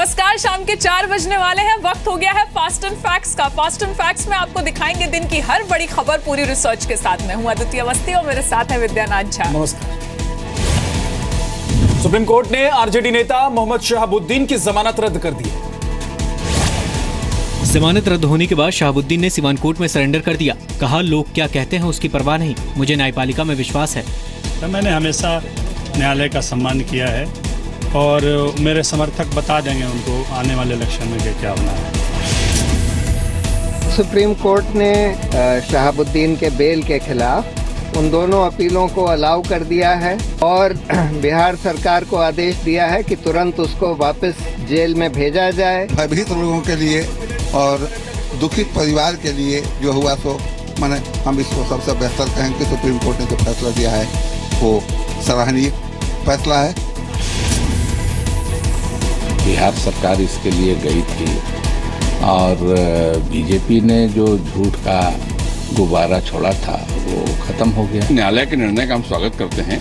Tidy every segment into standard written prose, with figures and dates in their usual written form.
नमस्कार, शाम के 4 बजने वाले हैं। वक्त हो गया है फास्ट एंड फैक्ट्स का। फास्ट एंड फैक्ट्स में आपको दिखाएंगे दिन की हर बड़ी खबर पूरी रिसर्च के साथ। मैं हूं अदिति अवस्थी और मेरे साथ है विद्यानाथ झा। नमस्कार। सुप्रीम कोर्ट ने आरजेडी नेता मोहम्मद शहाबुद्दीन की जमानत रद्द कर दी। जमानत रद्द होने के बाद शहाबुद्दीन ने सीवान कोर्ट में सरेंडर कर दिया। कहा, लोग क्या कहते हैं उसकी परवाह नहीं, मुझे न्यायपालिका में विश्वास है। मैंने हमेशा न्यायालय का सम्मान किया है और मेरे समर्थक बता देंगे उनको आने वाले इलेक्शन में क्या होना है। सुप्रीम कोर्ट ने शहाबुद्दीन के बेल के खिलाफ उन दोनों अपीलों को अलाउ कर दिया है और बिहार सरकार को आदेश दिया है कि तुरंत उसको वापस जेल में भेजा जाए। भयभीत लोगों के लिए और दुखित परिवार के लिए जो हुआ सो मैंने हम इसको सबसे बेहतर कहेंगे कि सुप्रीम कोर्ट ने जो फैसला दिया है वो सराहनीय फैसला है। बिहार सरकार इसके लिए गई थी और बीजेपी ने जो झूठ का गुब्बारा छोड़ा था वो खत्म हो गया। न्यायालय के निर्णय का हम स्वागत करते हैं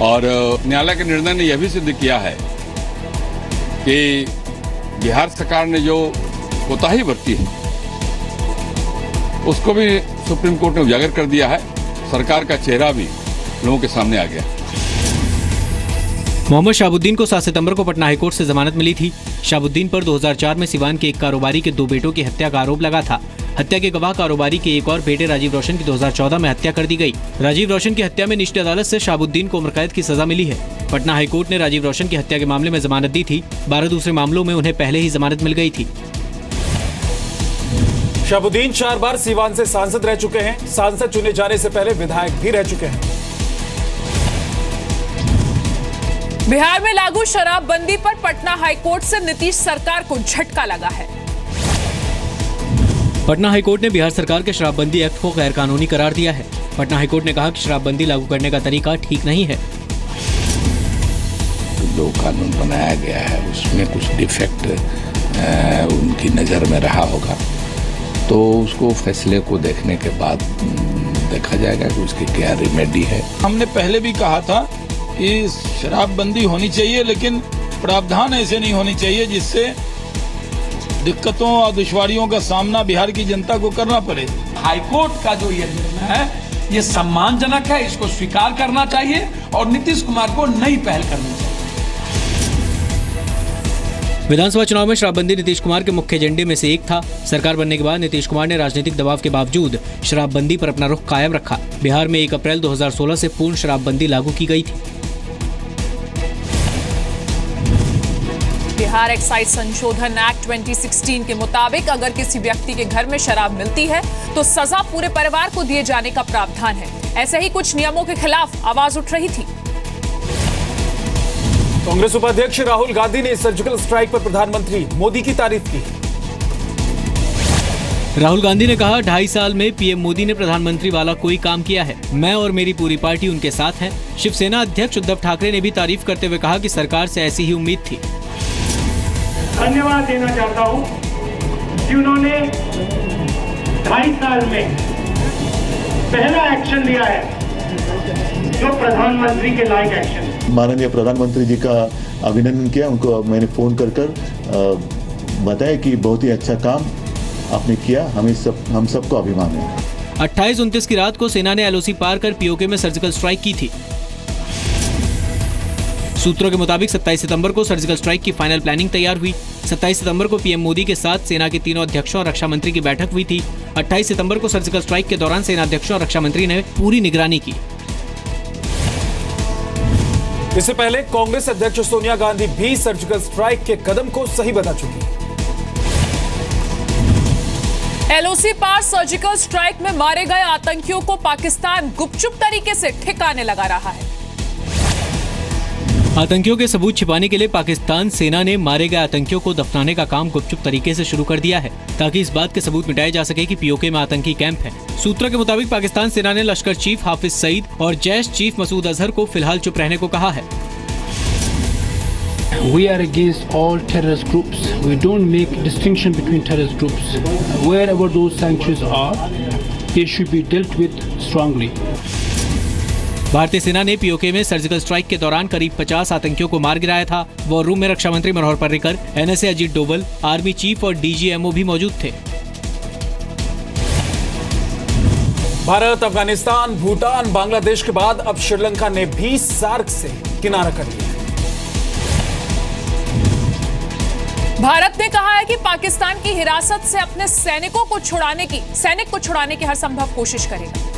और न्यायालय के निर्णय ने यह भी सिद्ध किया है कि बिहार सरकार ने जो कोताही बरती है उसको भी सुप्रीम कोर्ट ने उजागर कर दिया है। सरकार का चेहरा भी लोगों के सामने आ गया। मोहम्मद शहाबुद्दीन को 7 सितंबर को पटना हाईकोर्ट से जमानत मिली थी। शहाबुद्दीन पर 2004 में सिवान के एक कारोबारी के 2 बेटों की हत्या का आरोप लगा था। हत्या के गवाह कारोबारी के एक और बेटे राजीव रोशन की 2014 में हत्या कर दी गई। राजीव रोशन की हत्या में निचली अदालत से शहाबुद्दीन को उम्र कैद की सजा मिली है। पटना हाईकोर्ट ने राजीव रोशन की हत्या के मामले में जमानत दी थी। 12 दूसरे मामलों में उन्हें पहले ही जमानत मिल गई थी। शहाबुद्दीन 4 बार सीवान से सांसद रह चुके हैं। सांसद चुने जाने से पहले विधायक भी रह चुके हैं। बिहार में लागू शराबबंदी पर पटना हाईकोर्ट से नीतीश सरकार को झटका लगा है। पटना हाईकोर्ट ने बिहार सरकार के शराबबंदी एक्ट को गैर कानूनी करार दिया है। पटना हाईकोर्ट ने कहा कि शराबबंदी लागू करने का तरीका ठीक नहीं है। जो कानून बनाया गया है उसमें कुछ डिफेक्ट उनकी नज़र में रहा होगा, तो उसको फैसले को देखने के बाद देखा जाएगा कि उसकी क्या रेमेडी है। हमने पहले भी कहा था कि शराबबंदी होनी चाहिए, लेकिन प्रावधान ऐसे नहीं होनी चाहिए जिससे दिक्कतों और दुश्वारियों का सामना बिहार की जनता को करना पड़े। हाईकोर्ट का जो ये निर्णय है ये सम्मानजनक है, इसको स्वीकार करना चाहिए और नीतीश कुमार को नई पहल करनी चाहिए। विधानसभा चुनाव में शराबबंदी नीतीश कुमार के मुख्य एजेंडे में से एक था। सरकार बनने के बाद नीतीश कुमार ने राजनीतिक दबाव के बावजूद शराबबंदी पर अपना रुख कायम रखा। बिहार में 1 अप्रैल 2016 से पूर्ण शराबबंदी लागू की गई थी। बिहार एक्साइज संशोधन एक्ट 2016 के मुताबिक अगर किसी व्यक्ति के घर में शराब मिलती है तो सजा पूरे परिवार को दिए जाने का प्रावधान है। ऐसे ही कुछ नियमों के खिलाफ आवाज उठ रही थी। कांग्रेस उपाध्यक्ष राहुल गांधी ने सर्जिकल स्ट्राइक पर प्रधानमंत्री मोदी की तारीफ की। राहुल गांधी ने कहा, 2.5 साल में पीएम मोदी ने प्रधानमंत्री वाला कोई काम किया है। मैं और मेरी पूरी पार्टी उनके साथ है। शिवसेना अध्यक्ष उद्धव ठाकरे ने भी तारीफ करते हुए कहा कि सरकार से ऐसी ही उम्मीद थी। धन्यवाद देना चाहता हूं कि उन्होंने 2.5 साल में पहला एक्शन लिया है जो प्रधानमंत्री के लायक एक्शन। माननीय प्रधानमंत्री जी का अभिनंदन किया। उनको मैंने फोन कर बताया कि बहुत ही अच्छा काम आपने किया। हम सबको अभिमान है। 28-29 की रात को सेना ने एलओसी पार कर पीओके में सर्जिकल स्ट्राइक की थी। सूत्रों के मुताबिक 27 सितंबर को सर्जिकल स्ट्राइक की फाइनल प्लानिंग तैयार हुई। 27 सितंबर को पीएम मोदी के साथ सेना के तीनों अध्यक्षों और रक्षा मंत्री की बैठक हुई थी। 28 सितंबर को सर्जिकल स्ट्राइक के दौरान सेना अध्यक्षों और रक्षा मंत्री ने पूरी निगरानी की। इससे पहले कांग्रेस अध्यक्ष सोनिया गांधी भी सर्जिकल स्ट्राइक के कदम को सही बता चुकी। एलओसी पार सर्जिकल स्ट्राइक में मारे गए आतंकियों को पाकिस्तान गुपचुप तरीके से ठिकाने लगा रहा है। आतंकियों के सबूत छिपाने के लिए पाकिस्तान सेना ने मारे गए आतंकियों को दफनाने का काम गुपचुप तरीके से शुरू कर दिया है, ताकि इस बात के सबूत मिटाए जा सके कि पीओके में आतंकी कैंप है। सूत्रों के मुताबिक पाकिस्तान सेना ने लश्कर चीफ हाफिज सईद और जैश चीफ मसूद अजहर को फिलहाल चुप रहने को कहा है। We are against all terrorist groups. We don't make distinction between terrorist groups. Wherever those sanctions are, they should be dealt with strongly. भारतीय सेना ने पीओके में सर्जिकल स्ट्राइक के दौरान करीब 50 आतंकियों को मार गिराया था। वॉर रूम में रक्षा मंत्री Manohar Parrikar, NSA Ajit Doval, army chief और डीजीएमओ भी मौजूद थे। भारत, अफगानिस्तान, भूटान, बांग्लादेश के बाद अब श्रीलंका ने भी सार्क से किनारा कर लिया। भारत ने कहा है कि पाकिस्तान की हिरासत से अपने सैनिक को छुड़ाने की हर संभव कोशिश करेगा।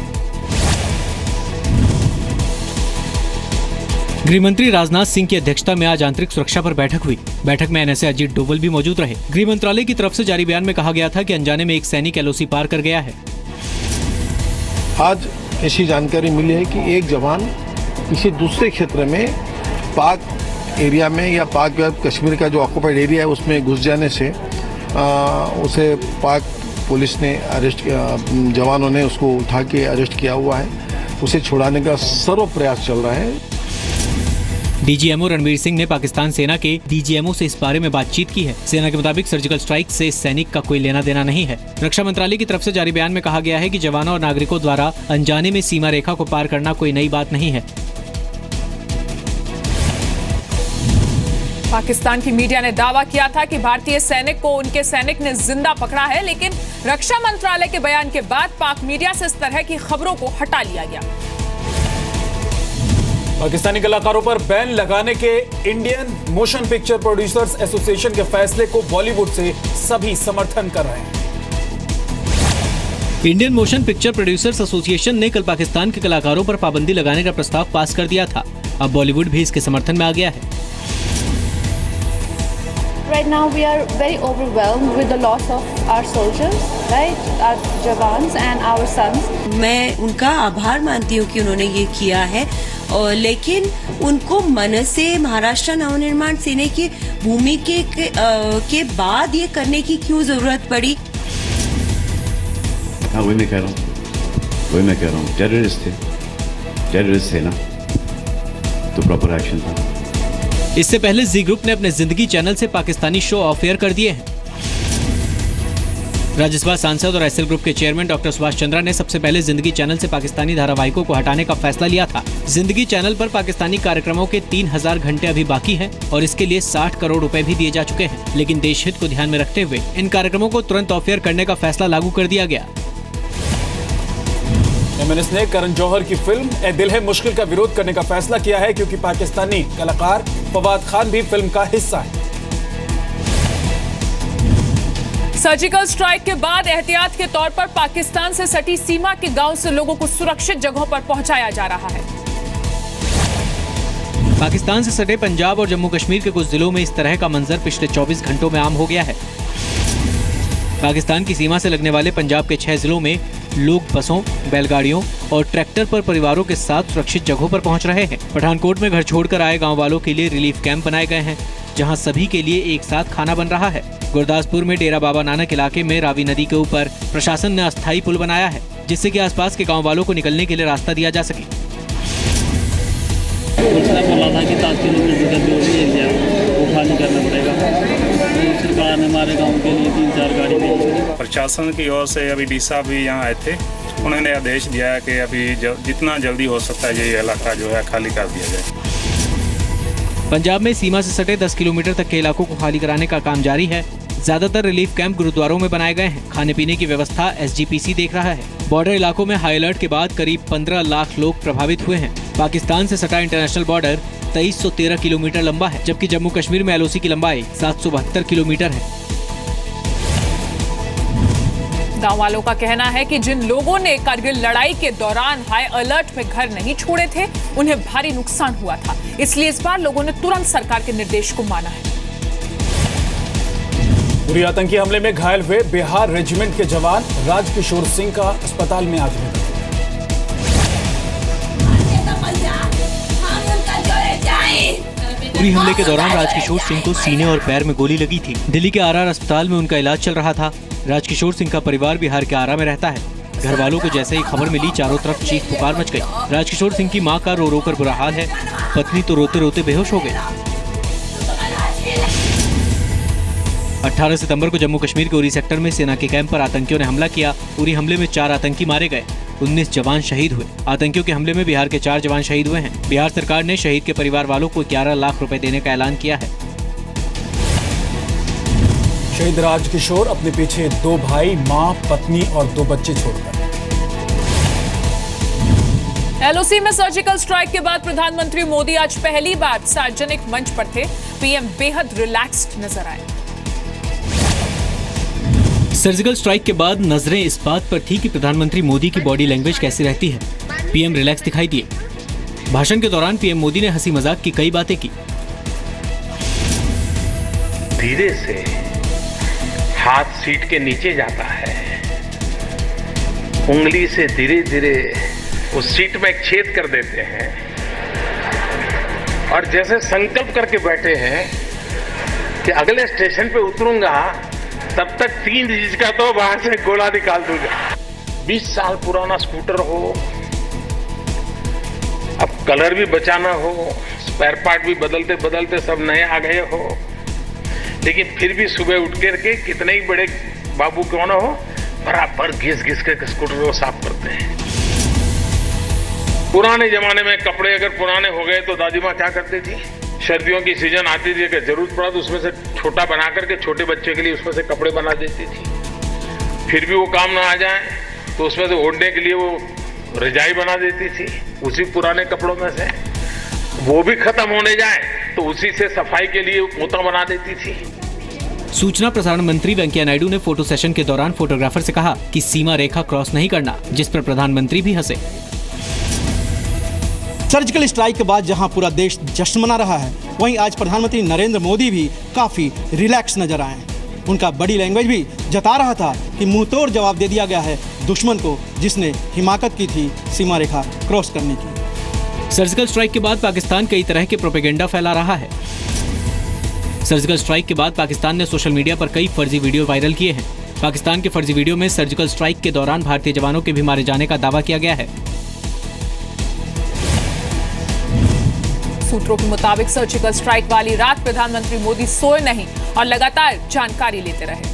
गृहमंत्री राजनाथ सिंह की अध्यक्षता में आज आंतरिक सुरक्षा पर बैठक हुई। बैठक में एनएसए अजीत डोभाल भी मौजूद रहे। गृह मंत्रालय की तरफ से जारी बयान में कहा गया था कि अनजाने में एक सैनिक एलओसी पार कर गया है। आज ऐसी जानकारी मिली है कि एक जवान किसी दूसरे क्षेत्र में पाक एरिया में या पाक कश्मीर का जो ऑक्युपाइड एरिया है उसमें घुस जाने से उसे पाक पुलिस ने अरेस्ट किया, जवानों ने उसको उठा के अरेस्ट किया हुआ है। उसे छुड़ाने का सर्व प्रयास चल रहा है। डीजीएमओ रणवीर सिंह ने पाकिस्तान सेना के डीजीएमओ से इस बारे में बातचीत की है। सेना के मुताबिक सर्जिकल स्ट्राइक से सैनिक का कोई लेना देना नहीं है। रक्षा मंत्रालय की तरफ से जारी बयान में कहा गया है कि जवानों और नागरिकों द्वारा अनजाने में सीमा रेखा को पार करना कोई नई बात नहीं है। पाकिस्तान की मीडिया ने दावा किया था कि भारतीय सैनिक को उनके सैनिक ने जिंदा पकड़ा है, लेकिन रक्षा मंत्रालय के बयान के बाद पाक मीडिया से इस तरह की खबरों को हटा लिया गया। पाकिस्तानी कलाकारों पर बैन लगाने के Indian motion picture producers association के फैसले को बॉलीवुड से सभी समर्थन कर रहे हैं। Indian motion picture producers association ने कल पाकिस्तान के कलाकारों पर पाबंदी लगाने का प्रस्ताव पास कर दिया था। अब बॉलीवुड भी इसके समर्थन में आ गया है। Right now we are very overwhelmed with the loss of our soldiers, right? Our jawans and our sons. मैं उनका आभार मानती हूँ कि उन्होंने ये किया है, और लेकिन उनको मन से महाराष्ट्र नवनिर्माण सेना की भूमि के बाद ये करने की क्यों जरूरत पड़ी? हाँ, वही मैं कह रहा हूँ टेररिस्ट थे ना, तो प्रॉपर एक्शन था। इससे पहले जी ग्रुप ने अपने जिंदगी चैनल से पाकिस्तानी शो ऑफ एयर कर दिए हैं। राज्यसभा सांसद और एसएल ग्रुप के चेयरमैन डॉक्टर सुभाष चंद्रा ने सबसे पहले जिंदगी चैनल से पाकिस्तानी धारावाहिकों को हटाने का फैसला लिया था। जिंदगी चैनल पर पाकिस्तानी कार्यक्रमों के 3000 घंटे अभी बाकी हैं और इसके लिए 60 करोड़ रुपए भी दिए जा चुके हैं, लेकिन देश हित को ध्यान में रखते हुए इन कार्यक्रमों को तुरंत ऑफ एयर करने का फैसला लागू कर दिया गया। एमएनएस ने करण जौहर की फिल्म ए दिल है मुश्किल का विरोध करने का फैसला किया है, क्योंकि पाकिस्तानी कलाकार फवाद खान भी फिल्म का हिस्सा है। सर्जिकल स्ट्राइक के बाद एहतियात के तौर पर पाकिस्तान से सटी सीमा के गांव से लोगों को सुरक्षित जगहों पर पहुंचाया जा रहा है। पाकिस्तान से सटे पंजाब और जम्मू कश्मीर के कुछ जिलों में इस तरह का मंजर पिछले 24 घंटों में आम हो गया है। पाकिस्तान की सीमा से लगने वाले पंजाब के 6 जिलों में लोग बसों, बैलगाड़ियों और ट्रैक्टर पर परिवारों के साथ सुरक्षित जगहों पर पहुंच रहे हैं। पठानकोट में घर छोड़कर आए गांव वालों के लिए रिलीफ कैंप बनाए गए हैं, जहां सभी के लिए एक साथ खाना बन रहा है। गुरदासपुर में डेरा बाबा नानक इलाके में रावी नदी के ऊपर प्रशासन ने अस्थायी पुल बनाया है, जिससे कि आसपास के गांव वालों को निकलने के लिए रास्ता दिया जा सके। बोला था कि 7 किलोमीटर जो भी एरिया वो खाली करना पड़ेगा, तो सरकार ने हमारे गांव के लिए 3-4 गाड़ी भेजी। प्रशासन की ओर से अभी डी साहब भी यहाँ आए थे, उन्होंने आदेश दिया है कि अभी जितना जल्दी हो सकता है ये इलाका जो है खाली कर दिया जाए। पंजाब में सीमा से सटे 10 किलोमीटर तक के इलाकों को खाली कराने का काम जारी है। ज्यादातर रिलीफ कैंप गुरुद्वारों में बनाए गए हैं। खाने पीने की व्यवस्था एसजीपीसी देख रहा है। बॉर्डर इलाकों में हाई अलर्ट के बाद करीब 15 लाख लोग प्रभावित हुए हैं। पाकिस्तान से सटा इंटरनेशनल बॉर्डर 2313 किलोमीटर लंबा है, जबकि जम्मू कश्मीर में एलओसी की लंबाई 772 किलोमीटर है। गांव वालों का कहना है कि जिन लोगों ने कारगिल लड़ाई के दौरान हाई अलर्ट में घर नहीं छोड़े थे, उन्हें भारी नुकसान हुआ था। इसलिए इस बार लोगों ने तुरंत सरकार के निर्देश को माना है। उरी आतंकी हमले में घायल हुए बिहार रेजिमेंट के जवान राजकिशोर सिंह का अस्पताल में आज निधन। उरी हमले के दौरान राजकिशोर सिंह को सीने और पैर में गोली लगी थी। दिल्ली के आरआर अस्पताल में उनका इलाज चल रहा था। राजकिशोर सिंह का परिवार बिहार के आरा में रहता है। घर वालों को जैसे ही खबर मिली, चारों तरफ चीख पुकार मच गई। राजकिशोर सिंह की मां का रो रो कर बुरा हाल है। पत्नी तो रोते रोते बेहोश हो गई। 18 सितंबर को जम्मू कश्मीर के उरी सेक्टर में सेना के कैंप पर आतंकियों ने हमला किया। उरी हमले में 4 आतंकी मारे गए। 19 जवान शहीद हुए। आतंकियों के हमले में बिहार के 4 जवान शहीद हुए हैं। बिहार सरकार ने शहीद के परिवार वालों को 11 लाख रुपए देने का ऐलान किया है। शहीद राजकिशोर अपने पीछे 2 भाई, मां, पत्नी और 2 बच्चे छोड़कर। एलओसी में सर्जिकल स्ट्राइक के बाद प्रधानमंत्री मोदी आज पहली बार सार्वजनिक मंच पर थे। पीएम बेहद रिलैक्स्ड नजर आए। सर्जिकल स्ट्राइक के बाद नजरें इस बात पर थी कि प्रधानमंत्री मोदी की बॉडी लैंग्वेज कैसी रहती है। पीएम रिलैक्स दिखाई दिए। भाषण के दौरान पीएम मोदी ने हंसी मजाक की कई बातें की। धीरे से हाथ सीट के नीचे जाता है, उंगली से धीरे धीरे उस सीट में एक छेद कर देते हैं और जैसे संकल्प करके बैठे हैं कि अगले स्टेशन पे उतरूंगा तब तक 3 इंच का तो बाहर से गोला निकाल दूंगा। 20 साल पुराना स्कूटर हो, अब कलर भी बचाना हो, स्पेयर पार्ट भी बदलते बदलते सब नए आ गए हो, लेकिन फिर भी सुबह उठ करके कितने ही बड़े बाबू क्यों ना हो, बराबर घिस घिस के स्कूटर को साफ करते हैं। पुराने जमाने में कपड़े अगर पुराने हो गए तो दादी माँ क्या करती थी, सर्दियों की सीजन आती थी, अगर जरूरत पड़ा तो उसमें से छोटा बना करके छोटे बच्चे के लिए उसमें से कपड़े बना देती थी। फिर भी वो काम ना आ जाए तो उसमें से ओढ़ने के लिए वो रजाई बना देती थी उसी पुराने कपड़ों में से। वो भी खत्म होने जाए तो उसी से सफाई के लिए पोता बना देती थी। सूचना प्रसारण मंत्री वेंकैया नायडू ने फोटो सेशन के दौरान फोटोग्राफर से कहा कि सीमा रेखा क्रॉस नहीं करना, जिस पर प्रधानमंत्री भी हंसे। सर्जिकल स्ट्राइक के बाद जहां पूरा देश जश्न मना रहा है, वहीं आज प्रधानमंत्री नरेंद्र मोदी भी काफी रिलैक्स नजर आए। उनका बॉडी लैंग्वेज भी जता रहा था कि मुंह तोड़ जवाब दे दिया गया है दुश्मन को, जिसने हिमाकत की थी सीमा रेखा क्रॉस करने की। सर्जिकल स्ट्राइक के बाद पाकिस्तान कई तरह के प्रोपेगेंडा फैला रहा है। सर्जिकल स्ट्राइक के बाद पाकिस्तान ने सोशल मीडिया पर कई फर्जी वीडियो वायरल किए हैं। पाकिस्तान के फर्जी वीडियो में सर्जिकल स्ट्राइक के दौरान भारतीय जवानों के भी मारे जाने का दावा किया गया है। सूत्रों के मुताबिक सर्जिकल स्ट्राइक वाली रात प्रधानमंत्री मोदी सोए नहीं और लगातार जानकारी लेते रहे।